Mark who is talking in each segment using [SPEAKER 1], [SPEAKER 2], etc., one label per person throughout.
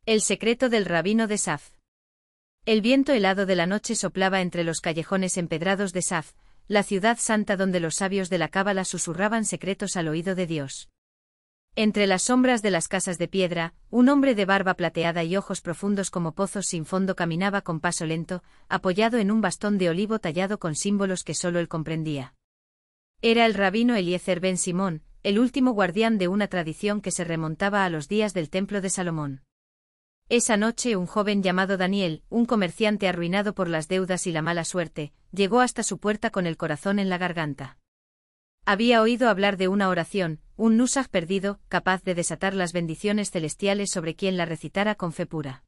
[SPEAKER 1] El secreto del rabino de Saf. El viento helado de la noche soplaba entre los callejones empedrados de Saf, la ciudad santa donde los sabios de la cábala susurraban secretos al oído de Dios. Entre las sombras de las casas de piedra, un hombre de barba plateada y ojos profundos como pozos sin fondo caminaba con paso lento, apoyado en un bastón de olivo tallado con símbolos que solo él comprendía. Era el rabino Eliezer ben Simón, el último guardián de una tradición que se remontaba a los días del templo de Salomón. Esa noche un joven llamado Daniel, un comerciante arruinado por las deudas y la mala suerte, llegó hasta su puerta con el corazón en la garganta. Había oído hablar de una oración, un nusaj perdido, capaz de desatar las bendiciones celestiales sobre quien la recitara con fe pura.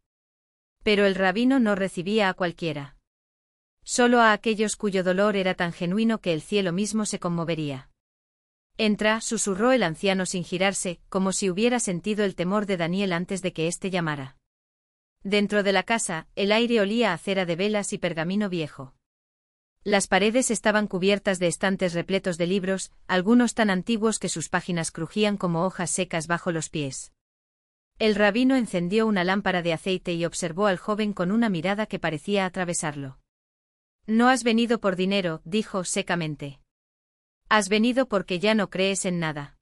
[SPEAKER 1] Pero el rabino no recibía a cualquiera. Solo a aquellos cuyo dolor era tan genuino que el cielo mismo se conmovería. Entra, susurró el anciano sin girarse, como si hubiera sentido el temor de Daniel antes de que éste llamara. Dentro de la casa, el aire olía a cera de velas y pergamino viejo. Las paredes estaban cubiertas de estantes repletos de libros, algunos tan antiguos que sus páginas crujían como hojas secas bajo los pies. El rabino encendió una lámpara de aceite y observó al joven con una mirada que parecía atravesarlo. «No has venido por dinero», dijo secamente. «Has venido porque ya no crees en nada».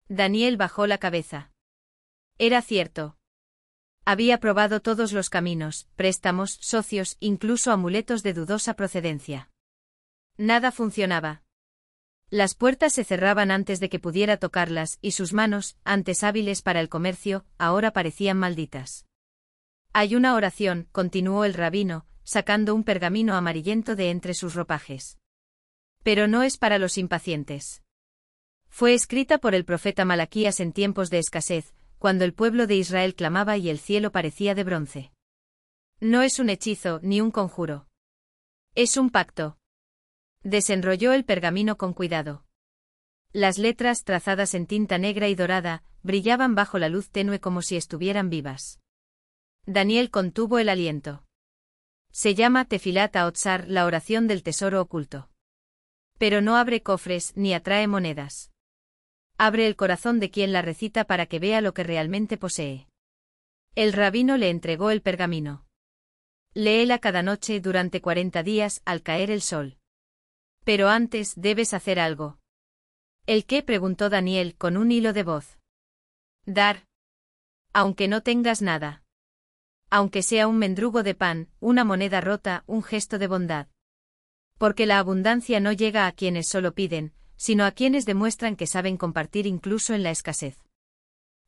[SPEAKER 1] Daniel bajó la cabeza. Era cierto. Había probado todos los caminos, préstamos, socios, incluso amuletos de dudosa procedencia. Nada funcionaba. Las puertas se cerraban antes de que pudiera tocarlas, y sus manos, antes hábiles para el comercio, ahora parecían malditas. «Hay una oración», continuó el rabino, sacando un pergamino amarillento de entre sus ropajes. «Pero no es para los impacientes. Fue escrita por el profeta Malaquías en tiempos de escasez, cuando el pueblo de Israel clamaba y el cielo parecía de bronce. No es un hechizo ni un conjuro. Es un pacto». Desenrolló el pergamino con cuidado. Las letras, trazadas en tinta negra y dorada, brillaban bajo la luz tenue como si estuvieran vivas. Daniel contuvo el aliento. Se llama Tefilat Haotzar, la oración del tesoro oculto. Pero no abre cofres ni atrae monedas. Abre el corazón de quien la recita para que vea lo que realmente posee. El rabino le entregó el pergamino. Léela cada noche durante 40 días al caer el sol. Pero antes debes hacer algo. ¿El qué?, preguntó Daniel con un hilo de voz. Dar. Aunque no tengas nada. Aunque sea un mendrugo de pan, una moneda rota, un gesto de bondad. Porque la abundancia no llega a quienes solo piden, sino a quienes demuestran que saben compartir incluso en la escasez.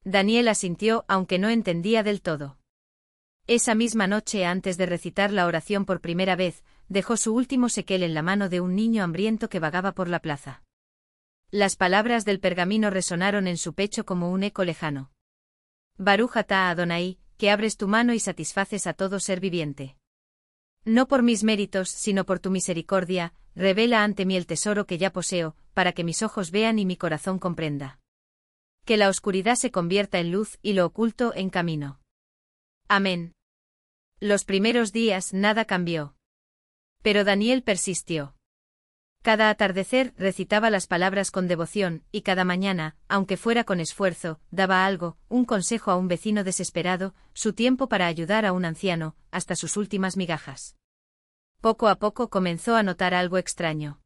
[SPEAKER 1] Daniel asintió, aunque no entendía del todo. Esa misma noche, antes de recitar la oración por primera vez, dejó su último sequel en la mano de un niño hambriento que vagaba por la plaza. Las palabras del pergamino resonaron en su pecho como un eco lejano. Baruch atá Adonai, que abres tu mano y satisfaces a todo ser viviente. No por mis méritos, sino por tu misericordia, revela ante mí el tesoro que ya poseo, para que mis ojos vean y mi corazón comprenda. Que la oscuridad se convierta en luz y lo oculto en camino. Amén. Los primeros días nada cambió. Pero Daniel persistió. Cada atardecer recitaba las palabras con devoción, y cada mañana, aunque fuera con esfuerzo, daba algo, un consejo a un vecino desesperado, su tiempo para ayudar a un anciano, hasta sus últimas migajas. Poco a poco comenzó a notar algo extraño.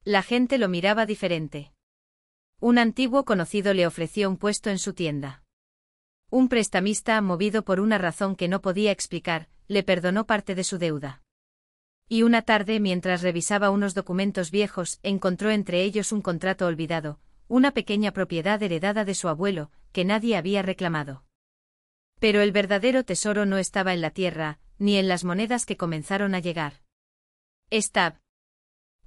[SPEAKER 1] La gente lo miraba diferente. Un antiguo conocido le ofreció un puesto en su tienda. Un prestamista, movido por una razón que no podía explicar, le perdonó parte de su deuda. Y una tarde, mientras revisaba unos documentos viejos, encontró entre ellos un contrato olvidado, una pequeña propiedad heredada de su abuelo, que nadie había reclamado. Pero el verdadero tesoro no estaba en la tierra, ni en las monedas que comenzaron a llegar. Estaba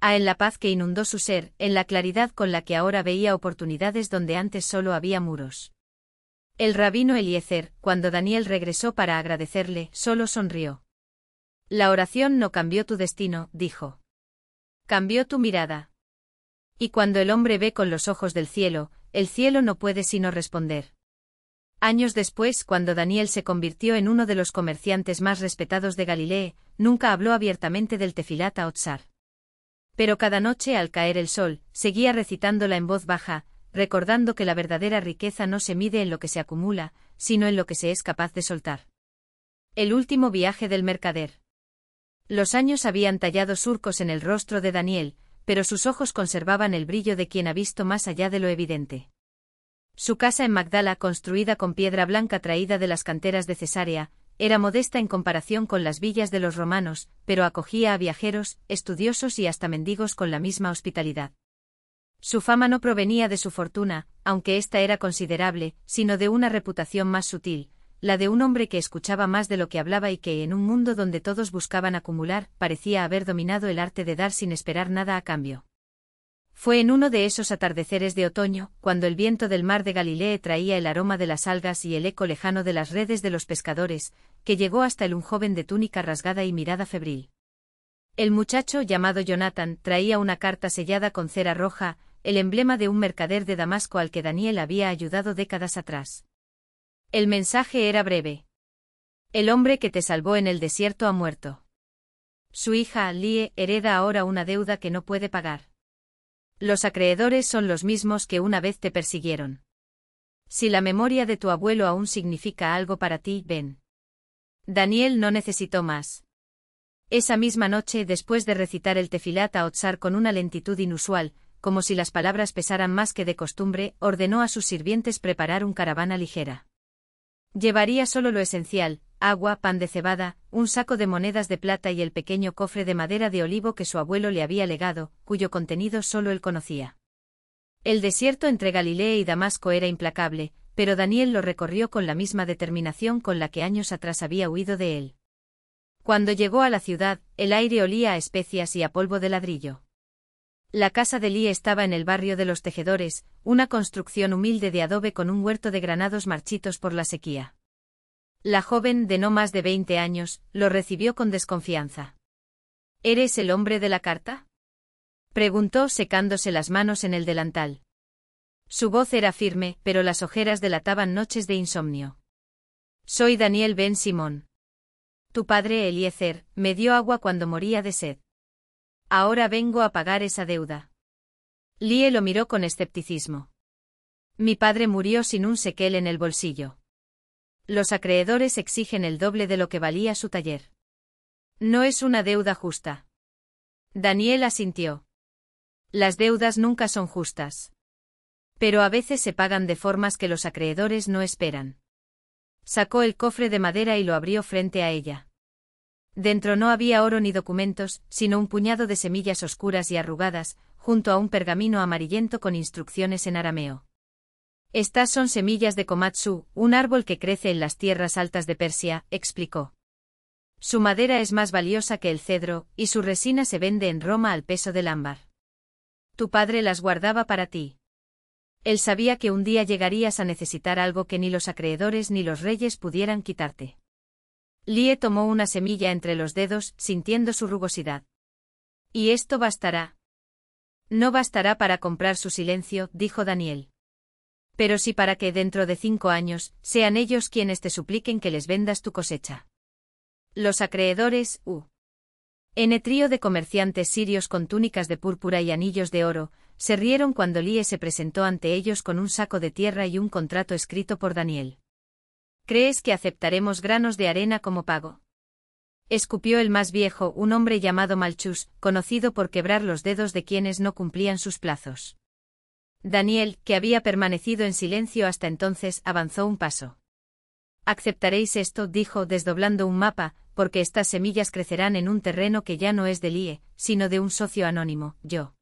[SPEAKER 1] en la paz que inundó su ser, en la claridad con la que ahora veía oportunidades donde antes solo había muros. El rabino Eliezer, cuando Daniel regresó para agradecerle, solo sonrió. La oración no cambió tu destino, dijo. Cambió tu mirada. Y cuando el hombre ve con los ojos del cielo, el cielo no puede sino responder. Años después, cuando Daniel se convirtió en uno de los comerciantes más respetados de Galilea, nunca habló abiertamente del Tefilat Haotzar. Pero cada noche al caer el sol, seguía recitándola en voz baja, recordando que la verdadera riqueza no se mide en lo que se acumula, sino en lo que se es capaz de soltar. El último viaje del mercader. Los años habían tallado surcos en el rostro de Daniel, pero sus ojos conservaban el brillo de quien ha visto más allá de lo evidente. Su casa en Magdala, construida con piedra blanca traída de las canteras de Cesarea, era modesta en comparación con las villas de los romanos, pero acogía a viajeros, estudiosos y hasta mendigos con la misma hospitalidad. Su fama no provenía de su fortuna, aunque ésta era considerable, sino de una reputación más sutil, la de un hombre que escuchaba más de lo que hablaba y que, en un mundo donde todos buscaban acumular, parecía haber dominado el arte de dar sin esperar nada a cambio. Fue en uno de esos atardeceres de otoño, cuando el viento del mar de Galilea traía el aroma de las algas y el eco lejano de las redes de los pescadores, que llegó hasta él un joven de túnica rasgada y mirada febril. El muchacho, llamado Jonathan, traía una carta sellada con cera roja, el emblema de un mercader de Damasco al que Daniel había ayudado décadas atrás. El mensaje era breve. El hombre que te salvó en el desierto ha muerto. Su hija, Lie, hereda ahora una deuda que no puede pagar. Los acreedores son los mismos que una vez te persiguieron. Si la memoria de tu abuelo aún significa algo para ti, ven. Daniel no necesitó más. Esa misma noche, después de recitar el Tefilat a Otsar con una lentitud inusual, como si las palabras pesaran más que de costumbre, ordenó a sus sirvientes preparar un caravana ligera. Llevaría solo lo esencial: agua, pan de cebada, un saco de monedas de plata y el pequeño cofre de madera de olivo que su abuelo le había legado, cuyo contenido solo él conocía. El desierto entre Galilea y Damasco era implacable, pero Daniel lo recorrió con la misma determinación con la que años atrás había huido de él. Cuando llegó a la ciudad, el aire olía a especias y a polvo de ladrillo. La casa de Lie estaba en el barrio de los Tejedores, una construcción humilde de adobe con un huerto de granados marchitos por la sequía. La joven, de no más de 20 años, lo recibió con desconfianza. ¿Eres el hombre de la carta?, preguntó secándose las manos en el delantal. Su voz era firme, pero las ojeras delataban noches de insomnio. Soy Daniel Ben Simón. Tu padre Eliezer me dio agua cuando moría de sed. Ahora vengo a pagar esa deuda. Lie lo miró con escepticismo. Mi padre murió sin un sequel en el bolsillo. Los acreedores exigen el doble de lo que valía su taller. No es una deuda justa. Daniel asintió. Las deudas nunca son justas. Pero a veces se pagan de formas que los acreedores no esperan. Sacó el cofre de madera y lo abrió frente a ella. Dentro no había oro ni documentos, sino un puñado de semillas oscuras y arrugadas, junto a un pergamino amarillento con instrucciones en arameo. Estas son semillas de komatsu, un árbol que crece en las tierras altas de Persia, explicó. Su madera es más valiosa que el cedro, y su resina se vende en Roma al peso del ámbar. Tu padre las guardaba para ti. Él sabía que un día llegarías a necesitar algo que ni los acreedores ni los reyes pudieran quitarte. Lie tomó una semilla entre los dedos, sintiendo su rugosidad. ¿Y esto bastará? No bastará para comprar su silencio, dijo Daniel. Pero sí para que dentro de 5 años, sean ellos quienes te supliquen que les vendas tu cosecha. Los acreedores, en trío de comerciantes sirios con túnicas de púrpura y anillos de oro, se rieron cuando Lie se presentó ante ellos con un saco de tierra y un contrato escrito por Daniel. ¿Crees que aceptaremos granos de arena como pago?, escupió el más viejo, un hombre llamado Malchus, conocido por quebrar los dedos de quienes no cumplían sus plazos. Daniel, que había permanecido en silencio hasta entonces, avanzó un paso. Aceptaréis esto, dijo desdoblando un mapa, porque estas semillas crecerán en un terreno que ya no es de Lie, sino de un socio anónimo, yo.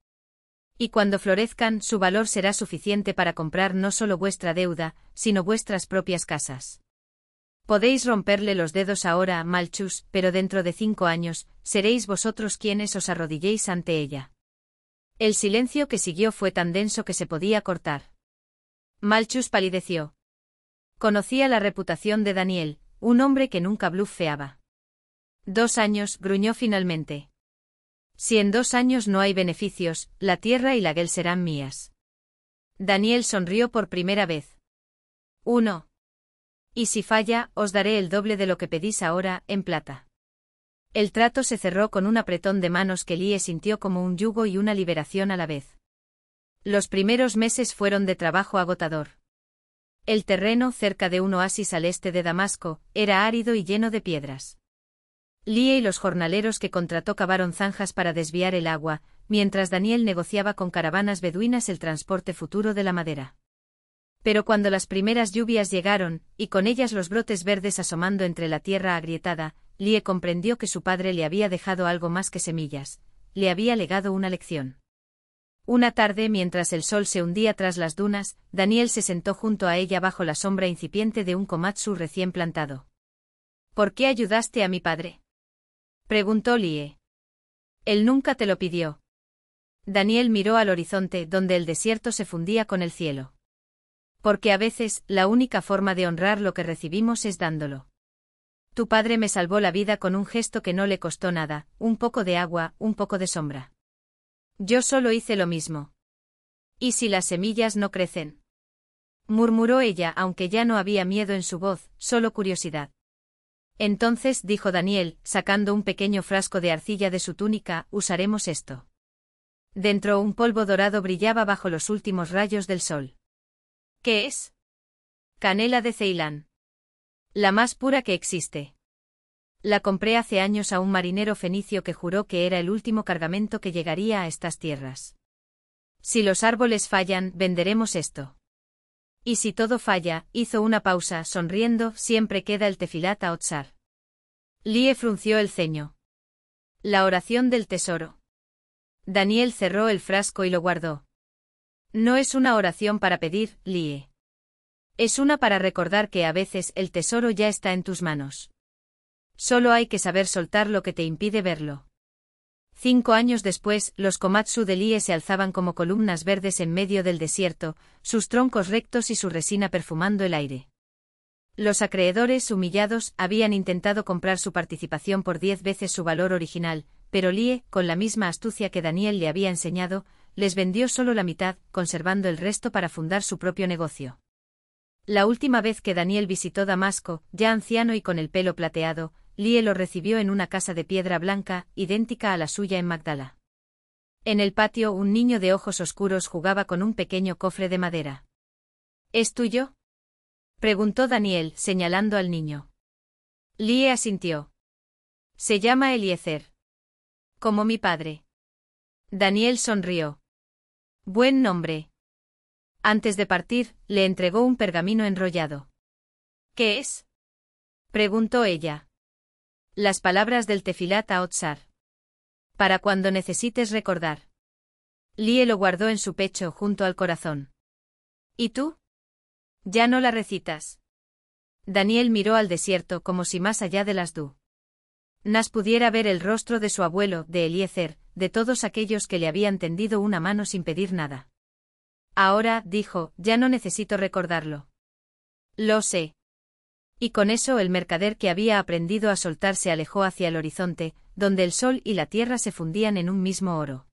[SPEAKER 1] Y cuando florezcan, su valor será suficiente para comprar no solo vuestra deuda, sino vuestras propias casas. Podéis romperle los dedos ahora a Malchus, pero dentro de 5 años, seréis vosotros quienes os arrodilléis ante ella. El silencio que siguió fue tan denso que se podía cortar. Malchus palideció. Conocía la reputación de Daniel, un hombre que nunca blufeaba. 2 años, gruñó finalmente. Si en 2 años no hay beneficios, la tierra y la guel serán mías. Daniel sonrió por primera vez. 1. Y si falla, os daré el doble de lo que pedís ahora, en plata. El trato se cerró con un apretón de manos que Lie sintió como un yugo y una liberación a la vez. Los primeros meses fueron de trabajo agotador. El terreno, cerca de un oasis al este de Damasco, era árido y lleno de piedras. Lie y los jornaleros que contrató cavaron zanjas para desviar el agua, mientras Daniel negociaba con caravanas beduinas el transporte futuro de la madera. Pero cuando las primeras lluvias llegaron, y con ellas los brotes verdes asomando entre la tierra agrietada, Lie comprendió que su padre le había dejado algo más que semillas, le había legado una lección. Una tarde, mientras el sol se hundía tras las dunas, Daniel se sentó junto a ella bajo la sombra incipiente de un komatsu recién plantado. ¿Por qué ayudaste a mi padre?, preguntó Lie. Él nunca te lo pidió. Daniel miró al horizonte, donde el desierto se fundía con el cielo. Porque a veces, la única forma de honrar lo que recibimos es dándolo. Tu padre me salvó la vida con un gesto que no le costó nada, un poco de agua, un poco de sombra. Yo solo hice lo mismo. ¿Y si las semillas no crecen?, murmuró ella, aunque ya no había miedo en su voz, solo curiosidad. Entonces, dijo Daniel, sacando un pequeño frasco de arcilla de su túnica, usaremos esto. Dentro un polvo dorado brillaba bajo los últimos rayos del sol. ¿Qué es? Canela de Ceilán. La más pura que existe. La compré hace años a un marinero fenicio que juró que era el último cargamento que llegaría a estas tierras. Si los árboles fallan, venderemos esto. Y si todo falla, hizo una pausa, sonriendo, siempre queda el tefilat a-otsar. Lie frunció el ceño. La oración del tesoro. Daniel cerró el frasco y lo guardó. No es una oración para pedir, Lie. Es una para recordar que a veces el tesoro ya está en tus manos. Solo hay que saber soltar lo que te impide verlo. 5 años después, los komatsu de Lie se alzaban como columnas verdes en medio del desierto, sus troncos rectos y su resina perfumando el aire. Los acreedores, humillados, habían intentado comprar su participación por 10 veces su valor original, pero Lie, con la misma astucia que Daniel le había enseñado, les vendió solo la mitad, conservando el resto para fundar su propio negocio. La última vez que Daniel visitó Damasco, ya anciano y con el pelo plateado, Lie lo recibió en una casa de piedra blanca, idéntica a la suya en Magdala. En el patio un niño de ojos oscuros jugaba con un pequeño cofre de madera. ¿Es tuyo?, preguntó Daniel, señalando al niño. Lie asintió. Se llama Eliezer. Como mi padre. Daniel sonrió. Buen nombre. Antes de partir, le entregó un pergamino enrollado. ¿Qué es?, preguntó ella. Las palabras del tefilat a-otsar. Para cuando necesites recordar. Lie lo guardó en su pecho junto al corazón. ¿Y tú? ¿Ya no la recitas? Daniel miró al desierto como si más allá de las dunas pudiera ver el rostro de su abuelo, de Eliezer, de todos aquellos que le habían tendido una mano sin pedir nada. Ahora, dijo, ya no necesito recordarlo. Lo sé. Y con eso el mercader que había aprendido a soltar se alejó hacia el horizonte, donde el sol y la tierra se fundían en un mismo oro.